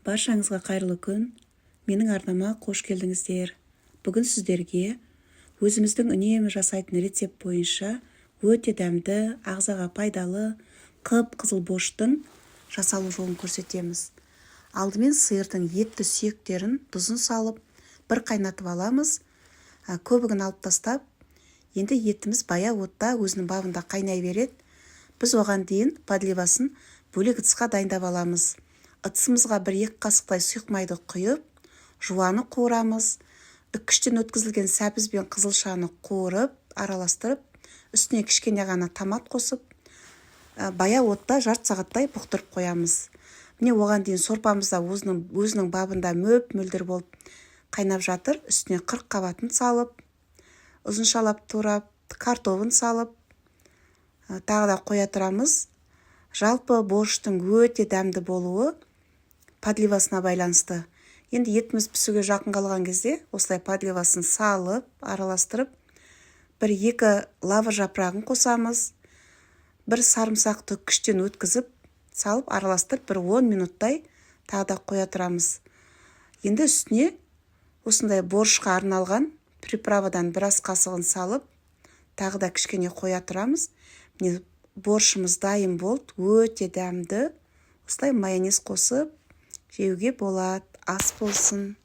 Баршаңызға қайырлы күн. Менің арнама қош келдіңіздер. Бүгін сіздерге өзіміздің үнемі жасайтын рецепт бойынша өте дәмді, ағзаға пайдалы, қып-қызыл борщтың жасалу жолын көрсетеміз. Алдымен сиырдың етті сүйектерін тұзын салып, бір қайнатып аламыз. Көбігін алып тастап, енді етіміз бая отта өзінің бабында қайнай береді. Біз оған дейін подливасын бөлек ыдысқа дайындап аламыз. Ыдысымызға 1-2 қасықтай сұйық майды құйып, жуаны қуырамыз. Үккіштен өткізілген сәбіз бен қызылшаны қуырып, араластырып, үстіне кішкене ғана томат қосып, бая отта жарты сағаттай бұқтырып қоямыз. Міне оған дейін сорпамызда өзінің бабында мөп-мөлдір болып қайнап жатыр. Үстіне 40 қабатын салып, ұзыншалап турап, картофын салып, тағы да қоя тұрамыз. Жалпы борщтың өте дәмді болуы подливасына байланысты. Енді етіміз пісуге жақын қалған кезде осылай подливасын салып, араластырып, 1-2 лавр жапырағын қосамыз. 1 сарымсақты үккіштен өткізіп, салып, араластырып, 10 минуттай тағы да қоя тұрамыз. Енді үстіне осындай борщқа арналған приправадан 1 ас қасығын салып, тағы да кішкене қоя тұрамыз. Міне борщымыз дайын болды, өте дәмді. Осылай майонез қосып жеуге болады. Ас болсын.